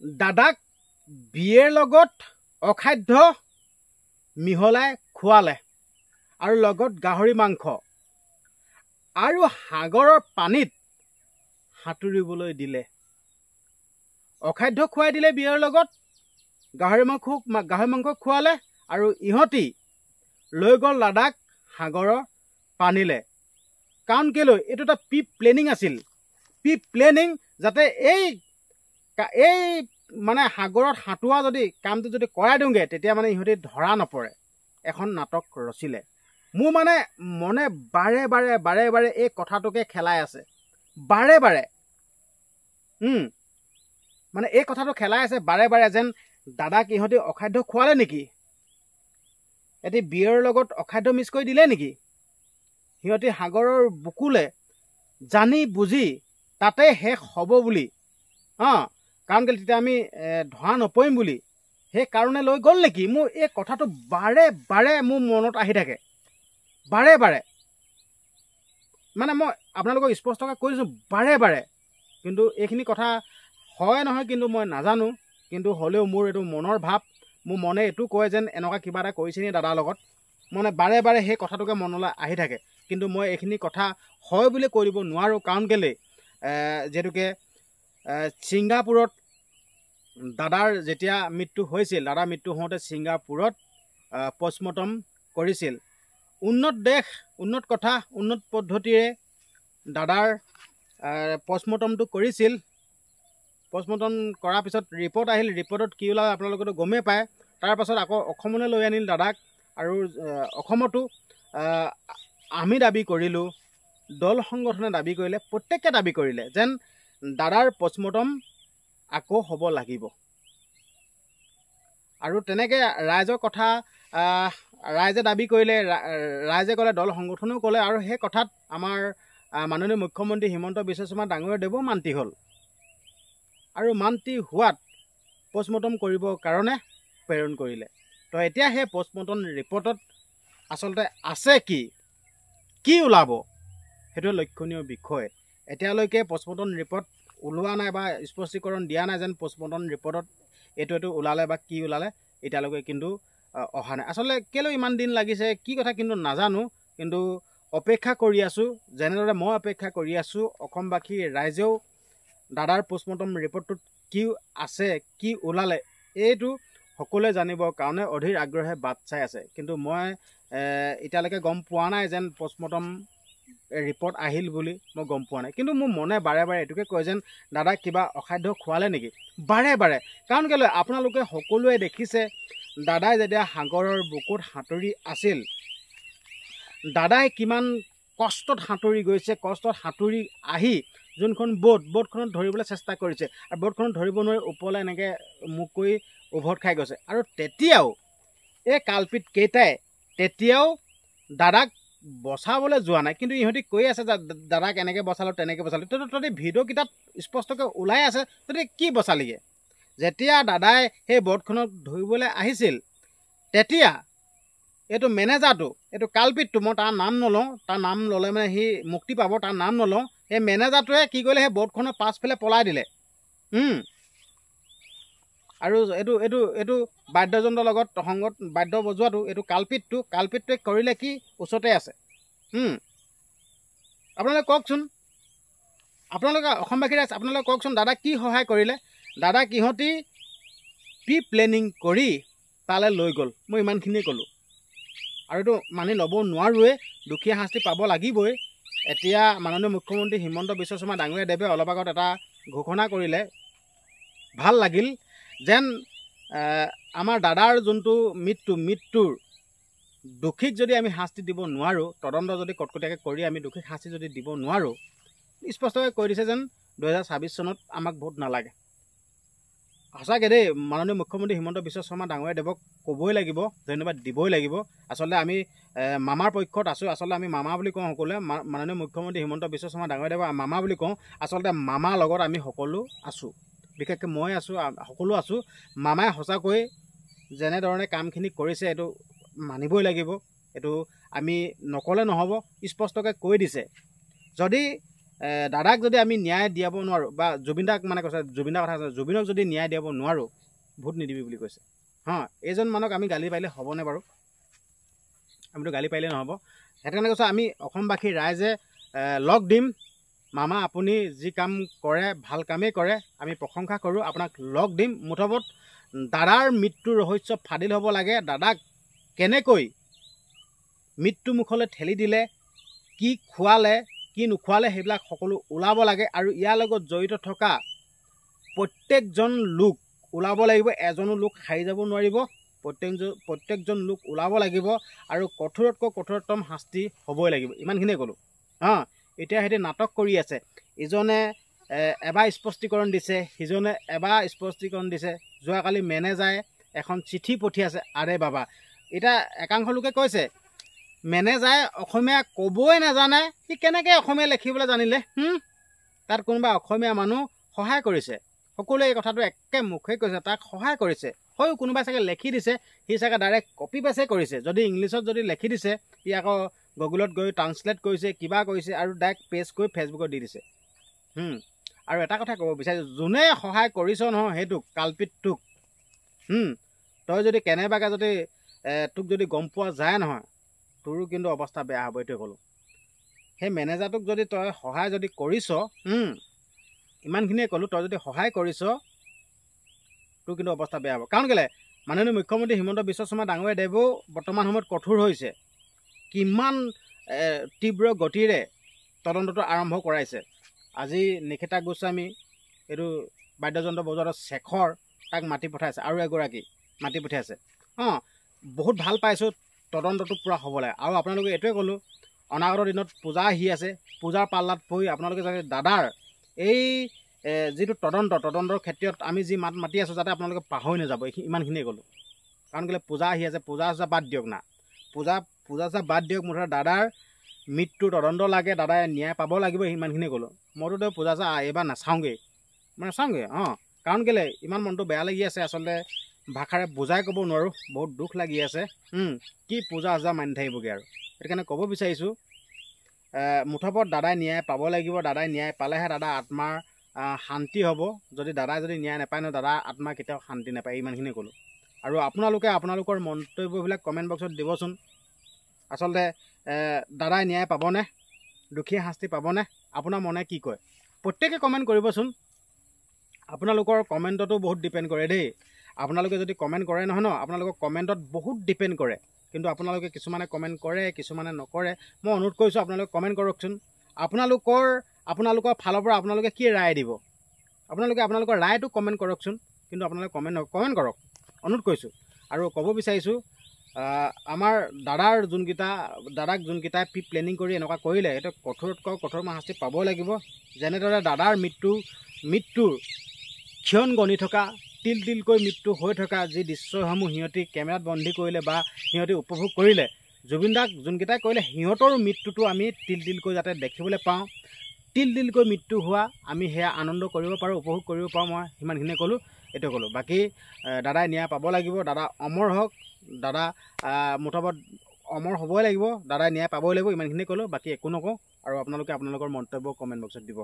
দাদাক বিয়েৰ লগত অখাদ্য মিহলাই খোৱালে আৰু লগত গাহৰি মাংস আৰু সাগৰৰ পানীত সাঁতুৰিবলৈ দিলে। অখাদ্য খুৱাই দিলে বিয়েৰ লগত, গাহৰি মাংস খোৱালে আৰু ইহঁতি লৈ গ'ল দাদাক সাগৰৰ পানীলে। কাৰণ কেলৈ এইটো এটা প্ৰি প্লেনিং আছিল। প্ৰি প্লেনিং যাতে এই মানে সাগৰত সাঁতোৰা যদি কামটো যদি কৰাই দিওঁগৈ তেতিয়া মানে ইহঁতি ধৰা নপৰে। এখন নাটক ৰচিলে। মোৰ মানে মনে বাৰে বাৰে এই কথাটোকে খেলাই আছে। বাৰে বাৰে মানে এই কথাটো খেলাই আছে বাৰে যেন দাদাক ইহঁতি অখাদ্য খোৱালে নেকি? এটি বিয়েৰ লগত অখাদ্য মিক্স কৰি দিলে নেকি? সিহঁতি সাগৰৰ বুকুলে জানি বুজি তাতে শেষ হ'ব বুলি, কাৰণ কেলৈ তেতিয়া আমি ধৰা নপৰিম বুলি সেইকাৰণে লৈ গ'ল নেকি? মোৰ এই কথাটো বাৰে বাৰে মোৰ মনত আহি থাকে। বাৰে বাৰে মানে মই আপোনালোকক স্পষ্টকৈ কৈ দিছোঁ বাৰে বাৰে। কিন্তু এইখিনি কথা হয় নহয় কিন্তু মই নাজানো। কিন্তু হ'লেও মোৰ এইটো মনৰ ভাৱ। মোৰ মনে এইটো কয় যেন এনেকুৱা কিবা এটা কৰিছে নি দাদাৰ লগত। মানে বাৰে বাৰে সেই কথাটোকে মনলৈ আহি থাকে। কিন্তু মই এইখিনি কথা হয় বুলি কৈ দিব নোৱাৰোঁ। কাৰণ কেলৈ যিহেতুকে ছিংগাপুৰত দাদাৰ যেতিয়া মৃত্যু হৈছিল, দাদাৰ মৃত্যু হওঁতে ছিংগাপুৰত পষ্টমৰ্টম কৰিছিল। উন্নত দেশ, উন্নত কথা, উন্নত পদ্ধতিৰে দাদাৰ পষ্টমৰ্টমটো কৰিছিল। পষ্টমৰ্টম কৰাৰ পিছত ৰিপৰ্ট আহিল। ৰিপৰ্টত কি ওলাল আপোনালোকেতো গমেই পায়। তাৰপাছত আকৌ অসমলৈ লৈ আনিল দাদাক। আৰু অসমতো আমি দাবী কৰিলোঁ, দল সংগঠনে দাবী কৰিলে, প্ৰত্যেকে দাবী কৰিলে যেন দাদাৰ পষ্টমৰ্টম আকৌ হ'ব লাগিব। আৰু তেনেকৈ ৰাইজৰ কথা ৰাইজে দাবী কৰিলে, ৰাইজে ক'লে, দল সংগঠনেও ক'লে। আৰু সেই কথাত আমাৰ মাননীয় মুখ্যমন্ত্ৰী হিমন্ত বিশ্ব শৰ্মা ডাঙৰীয়াদেৱো মান্তি হ'ল। আৰু মান্তি হোৱাত পষ্টমৰ্টম কৰিবৰ কাৰণে প্ৰেৰণ কৰিলে। তো এতিয়া সেই পষ্টমৰ্টম ৰিপৰ্টত আচলতে আছে কি ওলাব সেইটো লক্ষণীয় বিষয়। এতিয়ালৈকে পষ্টমৰ্টম ৰিপৰ্ট ওলোৱা নাই বা স্পষ্টীকৰণ দিয়া নাই যেন পষ্টমৰ্টম ৰিপৰ্টত এইটো ওলালে বা কি ওলালে এতিয়ালৈকে কিন্তু অহা নাই। আচলতে কেলৈ ইমান দিন লাগিছে কি কথা কিন্তু নাজানো। কিন্তু অপেক্ষা কৰি আছোঁ, যেনেদৰে মই অপেক্ষা কৰি আছোঁ। অসমবাসী ৰাইজেও দাদাৰ পষ্টমৰ্টম ৰিপৰ্টটোত কি আছে, কি ওলালে এইটো সকলোৱে জানিবৰ কাৰণে অধীৰ আগ্ৰহে বাট চাই আছে। কিন্তু মই এতিয়ালৈকে গম পোৱা নাই যেন পষ্টমৰ্টম ৰিপৰ্ট আহিল বুলি মই গম পোৱা নাই। কিন্তু মোৰ মনে বাৰে বাৰে এইটোকে কয় যেন দাদাক কিবা অখাদ্য খোৱালে নেকি বাৰে বাৰে। কাৰণ কেলৈ আপোনালোকে সকলোৱে দেখিছে দাদাই যেতিয়া সাগৰৰ বুকুত সাঁতুৰি আছিল, দাদাই কিমান কষ্টত সাঁতুৰি গৈছে, কষ্টত সাঁতুৰি আহি যোনখন ব'টখনত ধৰিবলৈ চেষ্টা কৰিছে আৰু ব'টখনত ধৰিব নোৱাৰি ওপৰলৈ এনেকৈ মুখ কৰি উভত খাই গৈছে। আৰু তেতিয়াও এই কালপিত কেইটাই তেতিয়াও দাদাক বচাবলৈ যোৱা নাই। কিন্তু ইহঁতি কৈ আছে যে দাদাক এনেকৈ বচালোঁ তেনেকৈ বচালোঁ। তহঁতি ভিডিঅ'কেইটাত স্পষ্টকৈ ওলাই আছে, তহঁতি কি বচালিগৈ? যেতিয়া দাদাই সেই ব'টখনত ধৰিবলৈ আহিছিল তেতিয়া এইটো মেনেজাৰটো, এইটো কালপিতটো, মই তাৰ নাম নলওঁ, তাৰ নাম ল'লে মানে সি মুক্তি পাব, তাৰ নাম নলওঁ। সেই মেনেজাৰটোৱে কি কৰিলে, সেই ব'টখনৰ পাছফালে পলাই দিলে। আৰু এইটো বাদ্যযন্ত্ৰৰ লগত সংগত বাদ্য বজোৱাটো এইটো কালপিতটোৱে কৰিলে কি ওচৰতে আছে। আপোনালোকে কওকচোন, আপোনালোকে অসমবাসী ৰাইজ আপোনালোকে কওকচোন দাদাক কি সহায় কৰিলে? দাদাক ইহঁতি প্ৰি প্লেনিং কৰি তালৈ লৈ গ'ল। মই ইমানখিনিয়ে ক'লোঁ। আৰু এইটো মানি ল'ব নোৱাৰোঁৱে, দুখীয়া শাস্তি পাব লাগিবই। এতিয়া মাননীয় মুখ্যমন্ত্ৰী হিমন্ত বিশ্ব শৰ্মা ডাঙৰীয়াদেৱে অলপ আগত এটা ঘোষণা কৰিলে, ভাল লাগিল যেন আমাৰ দাদাৰ যোনটো মৃত্যুৰ দোষীক যদি আমি শাস্তি দিব নোৱাৰোঁ, তদন্ত যদি কটকটীয়াকৈ কৰি আমি দোষীক শাস্তি যদি দিব নোৱাৰোঁ, স্পষ্টকৈ কৈ দিছে যেন 2026 চনত আমাক ভোট নালাগে। সঁচাকৈ দেই, মাননীয় মুখ্যমন্ত্ৰী হিমন্ত বিশ্ব শৰ্মা ডাঙৰীয়াদেৱক ক'বই লাগিব, ধন্যবাদ দিবই লাগিব। আচলতে আমি মামাৰ পক্ষত আছোঁ। আচলতে আমি মামা বুলি কওঁ সকলোৱে, মাননীয় মুখ্যমন্ত্ৰী হিমন্ত বিশ্ব শৰ্মা ডাঙৰীয়াদেৱক মামা বুলি কওঁ। আচলতে মামাৰ লগত আমি সকলো আছোঁ, বিশেষকৈ মই আছোঁ, সকলো আছোঁ। মামাই সঁচাকৈ যেনেধৰণে কামখিনি কৰিছে এইটো মানিবই লাগিব। এইটো আমি নক'লে নহ'ব, স্পষ্টকৈ কৈ দিছে। যদি দাদাক যদি আমি ন্যায় দিয়াব নোৱাৰোঁ বা জুবিনদাক মানে কৈছে জুবিনদাৰ কথা কৈছে জুবিনক যদি ন্যায় দিয়াব নোৱাৰোঁ ভোট নিদিবি বুলি কৈছে এইজন মানুহক আমি গালি পাৰিলে হ'বনে বাৰু আমিতো গালি পাৰিলে নহ'ব সেইকাৰণে কৈছে আমি অসমবাসী ৰাইজে লগ দিম মামা আপুনি যি কাম কৰে ভাল কামেই কৰে আমি প্ৰশংসা কৰোঁ আপোনাক লগ দিম মুঠত দাদাৰ মৃত্যুৰ ৰহস্য ফাদিল হ'ব লাগে দাদাক কেনেকৈ মৃত্যুমুখলৈ ঠেলি দিলে কি খোৱালে কি নোখোৱালে সেইবিলাক সকলো ওলাব লাগে আৰু ইয়াৰ লগত জড়িত থকা প্ৰত্যেকজন লোক ওলাব লাগিব এজনো লোক সাৰি যাব নোৱাৰিব প্ৰত্যেকজন লোক ওলাব লাগিব আৰু কঠোৰতকৈ কঠোৰতম শাস্তি হ'বই লাগিব ইমানখিনিয়ে ক'লোঁ এতিয়া সিহঁতে নাটক কৰি আছে ইজনে এবাৰ স্পষ্টীকৰণ দিছে সিজনে এবাৰ স্পষ্টীকৰণ দিছে যোৱাকালি মেনেজাৰে এখন চিঠি পঠিয়াইছে আৰে বাবা এতিয়া একাংশ লোকে কৈছে মেনেজাৰে অসমীয়া ক'বই নাজানে সি কেনেকৈ অসমীয়া লিখিবলৈ জানিলে তাত কোনোবা অসমীয়া মানুহ সহায় কৰিছে সকলোৱে এই কথাটো একে মুখে কৈছে তাক সহায় কৰিছে হয় কোনোবাই চাগে লিখি দিছে সি চাগে ডাইৰেক্ট কপি পেষ্টে কৰিছে যদি ইংলিছত যদি লিখি দিছে সি আকৌ গুগলত গৈ ট্ৰান্সলেট কৰিছে কিবা কৰিছে আৰু ডাইৰেক্ট পেষ্ট কৰি ফেচবুকত দি দিছে আৰু এটা কথা ক'ব বিচাৰিছোঁ যোনে সহায় কৰিছ নহয় সেইটোক কালপিতটোক তই যদি কেনেবাকৈ যদি তোক যদি গম পোৱা যায় নহয় তোৰো কিন্তু অৱস্থা বেয়া হ'ব এইটোৱে ক'লোঁ সেই মেনেজাৰটোক যদি তই সহায় যদি কৰিছ ইমানখিনিয়ে ক'লোঁ তই যদি সহায় কৰিছ তোৰ কিন্তু অৱস্থা বেয়া হ'ব কাৰণ কেলৈ মাননীয় মুখ্যমন্ত্ৰী হিমন্ত বিশ্ব শৰ্মা ডাঙৰীয়াদেৱেও বৰ্তমান সময়ত কঠোৰ হৈছে কিমান তীব্ৰ গতিৰে তদন্তটো আৰম্ভ কৰাইছে আজি নিকিতা গোস্বামী এইটো বাদ্যযন্ত্ৰ বজোৱাৰ শেখৰ তাক মাতি পঠাইছে আৰু এগৰাকী মাতি পঠিয়াইছে বহুত ভাল পাইছোঁ তদন্তটো পূৰা হ'ব লাগে আৰু আপোনালোকে এইটোৱে ক'লোঁ অনাগত দিনত পূজা আহি আছে পূজাৰ পাল্লাত পৰি আপোনালোকে যাতে দাদাৰ এই যিটো তদন্তৰ ক্ষেত্ৰত আমি যি মাত মাতি আছোঁ যাতে আপোনালোকে পাহৰি নাযাব ইমানখিনিয়ে ক'লোঁ কাৰণ কেলৈ পূজা আহি আছে পূজা বাদ দিয়ক না পূজা বাদ দিয়ক মুঠতে দাদাৰ মৃত্যুৰ তদন্ত লাগে দাদাই ন্যায় পাব লাগিব সিমানখিনিয়ে ক'লোঁ মইতো পূজা এইবাৰ নাচাওঁগৈ কাৰণ কেলৈ ইমান মনটো বেয়া লাগি আছে আচলতে ভাষাৰে বুজাই ক'ব নোৱাৰোঁ বহুত দুখ লাগি আছে কি পূজা মানি থাকিবগৈ আৰু সেইটো কাৰণে ক'ব বিচাৰিছোঁ মুঠত দাদাই ন্যায় পাব লাগিব দাদাই ন্যায় পালেহে দাদা আত্মাৰ শান্তি হ'ব যদি দাদাই যদি ন্যায় নাপায় ন দাদাৰ আত্মা কেতিয়াও শান্তি নাপায় ইমানখিনিয়ে ক'লোঁ আৰু আপোনালোকে আপোনালোকৰ মন্তব্যবিলাক কমেণ্ট বক্সত দিবচোন আচলতে দাদাই ন্যায় পাবনে দুখীয়া শাস্তি পাবনে আপোনাৰ মনে কি কয় প্ৰত্যেকে কমেণ্ট কৰিবচোন আপোনালোকৰ কমেণ্টতো বহুত ডিপেণ্ড কৰে দেই আপোনালোকে যদি কমেণ্ট কৰে নহয় ন আপোনালোকৰ কমেণ্টত বহুত ডিপেণ্ড কৰে কিন্তু আপোনালোকে কিছুমানে কমেণ্ট কৰে কিছুমানে নকৰে মই অনুৰোধ কৰিছোঁ আপোনালোকে কমেণ্ট কৰকচোন আপোনালোকৰ ফালৰ পৰা আপোনালোকে কি ৰায় দিব আপোনালোকৰ ৰায়টো কমেণ্ট কৰকচোন কিন্তু আপোনালোকে কমেণ্ট কৰক অনুৰোধ কৰিছোঁ আৰু ক'ব বিচাৰিছোঁ আমাৰ দাদাক যোনকেইটাই প্লেনিং কৰি এনেকুৱা কৰিলে সেইটো কঠোৰতকৈ কঠোৰ শাস্তি পাব লাগিব যেনেদৰে দাদাৰ মৃত্যুৰ ক্ষণ গণি থকা তিলকৈ মৃত্যু হৈ থকা যি দৃশ্যসমূহ সিহঁতি কেমেৰাত বন্দী কৰিলে বা সিহঁতি উপভোগ কৰিলে জুবিনদাক যোনকেইটাই কৰিলে সিহঁতৰ মৃত্যুটো আমি তিলকৈ যাতে দেখিবলৈ পাওঁ তিলকৈ মৃত্যু হোৱা আমি সেয়া আনন্দ কৰিব পাৰোঁ উপভোগ কৰিব পাৰোঁ মই সিমানখিনিয়ে ক'লোঁ এইটো ক'লোঁ বাকী দাদাই ন্যায় পাব লাগিব দাদা অমৰ হওক দাদা মুঠত অমৰ হ'বই লাগিব দাদাই ন্যায় পাবই লাগিব ইমানখিনিয়ে ক'লোঁ বাকী একো নকওঁ আৰু আপোনালোকে আপোনালোকৰ মন্তব্য কমেণ্ট বক্সত দিব